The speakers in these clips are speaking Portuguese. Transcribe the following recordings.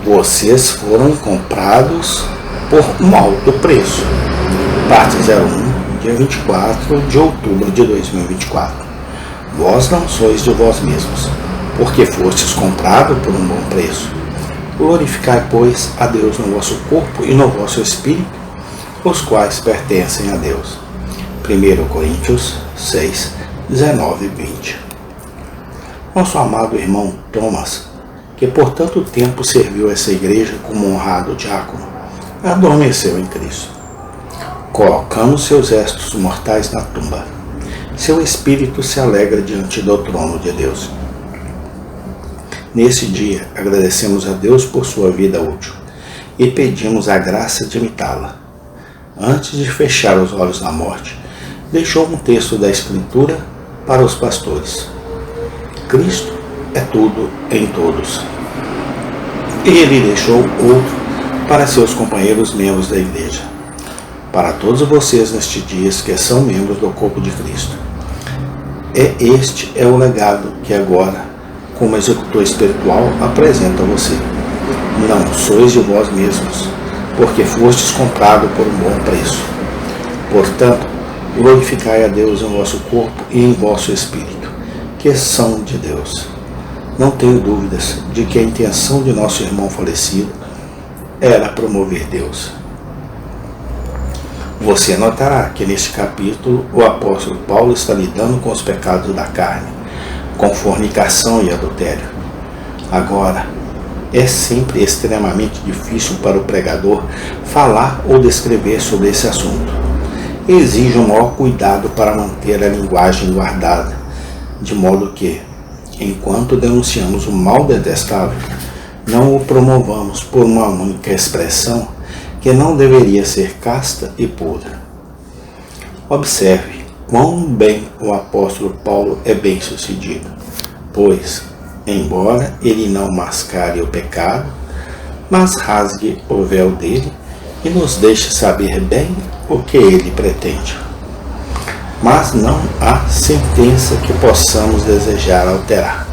Vocês foram comprados por um alto preço. Parte 01, dia 24 de outubro de 2024. Vós não sois de vós mesmos, porque fostes comprados por um bom preço. Glorificai, pois, a Deus no vosso corpo e no vosso espírito, os quais pertencem a Deus. 1 Coríntios 6, 19 e 20. Nosso amado irmão Thomas, que por tanto tempo serviu essa igreja como honrado diácono, adormeceu em Cristo. Colocamos seus restos mortais na tumba. Seu espírito se alegra diante do trono de Deus. Nesse dia, agradecemos a Deus por sua vida útil e pedimos a graça de imitá-la. Antes de fechar os olhos na morte, deixou um texto da Escritura para os pastores. Cristo é tudo em todos. E ele deixou outro para seus companheiros membros da igreja. Para todos vocês neste dia que são membros do corpo de Cristo. Este é o legado que agora, como executor espiritual, apresento a você. Não sois de vós mesmos, porque fostes comprados por um bom preço. Portanto, glorificai a Deus em vosso corpo e em vosso espírito, que são de Deus. Não tenho dúvidas de que a intenção de nosso irmão falecido era promover Deus. Você notará que neste capítulo o apóstolo Paulo está lidando com os pecados da carne, com fornicação e adultério. Agora, é sempre extremamente difícil para o pregador falar ou descrever sobre esse assunto. Exige um maior cuidado para manter a linguagem guardada, de modo que, enquanto denunciamos o mal detestável, não o promovamos por uma única expressão que não deveria ser casta e pura. Observe quão bem o apóstolo Paulo é bem sucedido, pois, embora ele não mascare o pecado, mas rasgue o véu dele e nos deixe saber bem o que ele pretende. Mas não há sentença que possamos desejar alterar.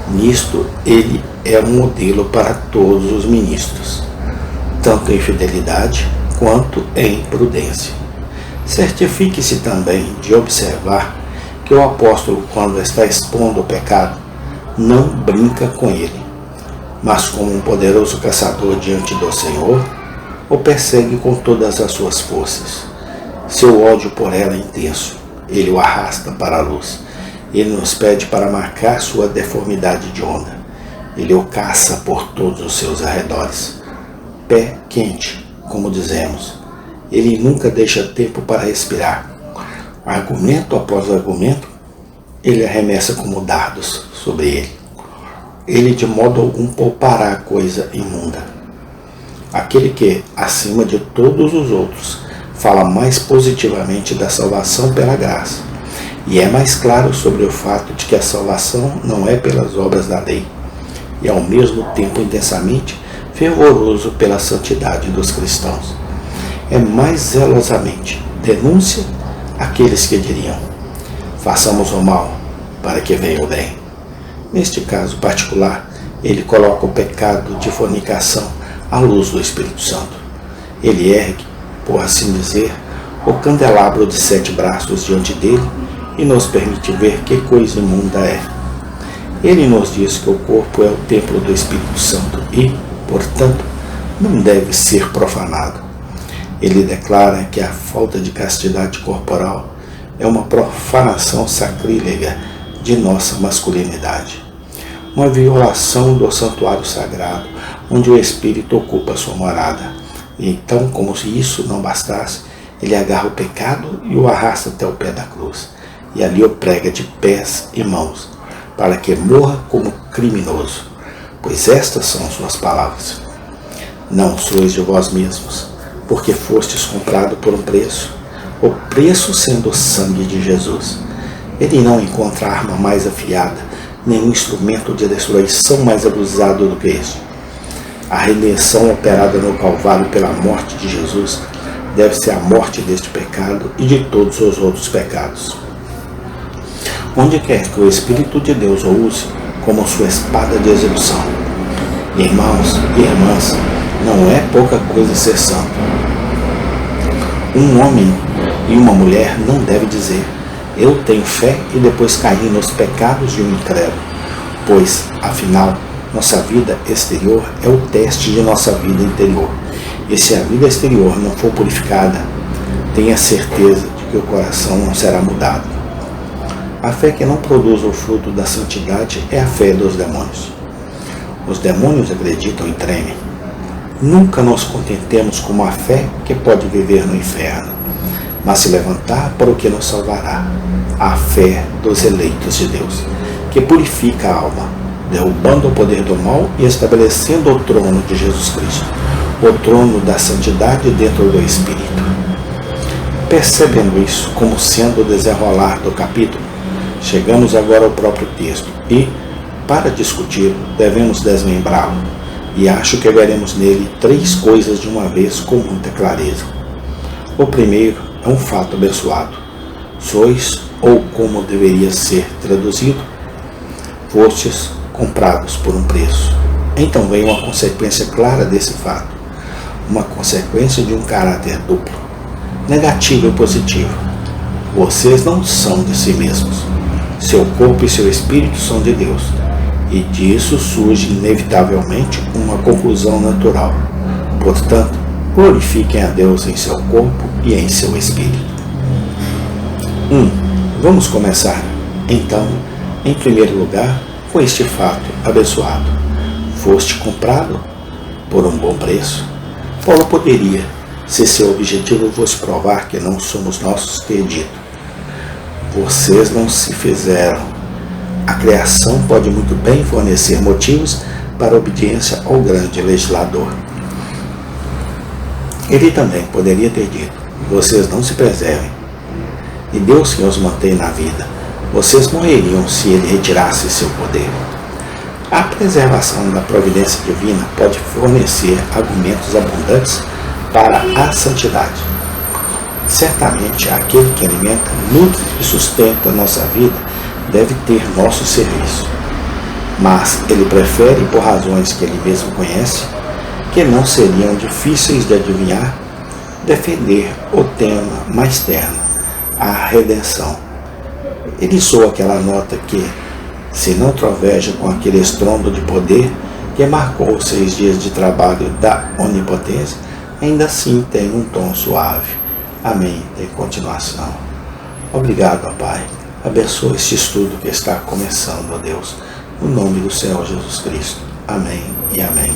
Nisto ele é um modelo para todos os ministros, tanto em fidelidade quanto em prudência. Certifique-se também de observar que o apóstolo, quando está expondo o pecado, não brinca com ele, mas como um poderoso caçador diante do Senhor, o persegue com todas as suas forças. Seu ódio por ela é intenso, ele o arrasta para a luz. Ele nos pede para marcar sua deformidade de onda. Ele o caça por todos os seus arredores. Pé quente, como dizemos. Ele nunca deixa tempo para respirar. Argumento após argumento, ele arremessa como dardos sobre ele. Ele de modo algum poupará a coisa imunda. Aquele que, acima de todos os outros, fala mais positivamente da salvação pela graça, e é mais claro sobre o fato de que a salvação não é pelas obras da lei, e ao mesmo tempo intensamente fervoroso pela santidade dos cristãos. É mais zelosamente denúncia aqueles que diriam: façamos o mal para que venha o bem. Neste caso particular, ele coloca o pecado de fornicação à luz do Espírito Santo. Ele ergue, por assim dizer, o candelabro de 7 braços diante dele e nos permite ver que coisa imunda é. Ele nos diz que o corpo é o templo do Espírito Santo e, portanto, não deve ser profanado. Ele declara que a falta de castidade corporal é uma profanação sacrílega de nossa masculinidade, uma violação do santuário sagrado, onde o Espírito ocupa sua morada. E então, como se isso não bastasse, ele agarra o pecado e o arrasta até o pé da cruz, e ali o prega de pés e mãos, para que morra como criminoso, pois estas são suas palavras: não sois de vós mesmos, porque fostes comprado por um preço, o preço sendo o sangue de Jesus. Ele não encontra arma mais afiada, nenhum instrumento de destruição mais abusado do que este. A redenção operada no Calvário pela morte de Jesus deve ser a morte deste pecado e de todos os outros pecados. Onde quer que o Espírito de Deus o use como sua espada de execução, Irmãos e irmãs, não é pouca coisa ser santo. Um homem e uma mulher não devem dizer: eu tenho fé, e depois cair nos pecados de um incrédulo, pois, afinal, nossa vida exterior é o teste de nossa vida interior. E se a vida exterior não for purificada, tenha certeza de que o coração não será mudado. A fé que não produz o fruto da santidade é a fé dos demônios. Os demônios acreditam e tremem. Nunca nos contentemos com uma fé que pode viver no inferno, mas se levantar para o que nos salvará, a fé dos eleitos de Deus, que purifica a alma, derrubando o poder do mal e estabelecendo o trono de Jesus Cristo, o trono da santidade dentro do Espírito. Percebendo isso como sendo o desenrolar do capítulo, chegamos agora ao próprio texto e, para discutir, devemos desmembrá-lo, e acho que veremos nele 3 coisas de uma vez com muita clareza. O primeiro é um fato abençoado. Sois, ou como deveria ser traduzido, fostes comprados por um preço. Então vem uma consequência clara desse fato, uma consequência de um caráter duplo, negativo e positivo. Vocês não são de si mesmos. Seu corpo e seu espírito são de Deus. E disso surge inevitavelmente uma conclusão natural. Portanto, glorifiquem a Deus em seu corpo e em seu espírito. Vamos começar, então, em primeiro lugar, com este fato abençoado. Foste comprado por um bom preço. Paulo poderia, se seu objetivo fosse provar que não somos nossos, ter dito: vocês não se fizeram. A criação pode muito bem fornecer motivos para obediência ao grande legislador. Ele também poderia ter dito: vocês não se preservem, e Deus que os mantém na vida. Vocês morreriam se ele retirasse seu poder. A preservação da providência divina pode fornecer argumentos abundantes para a santidade. Certamente, aquele que alimenta, nutre e sustenta a nossa vida deve ter nosso serviço. Mas ele prefere, por razões que ele mesmo conhece, que não seriam difíceis de adivinhar, defender o tema mais terno, a redenção. Ele soa aquela nota que, se não troveja com aquele estrondo de poder que marcou os 6 dias de trabalho da onipotência, ainda assim tem um tom suave. Amém. Tem continuação. Obrigado, ó Pai. Abençoa este estudo que está começando, ó Deus, no nome do Senhor Jesus Cristo. Amém e amém.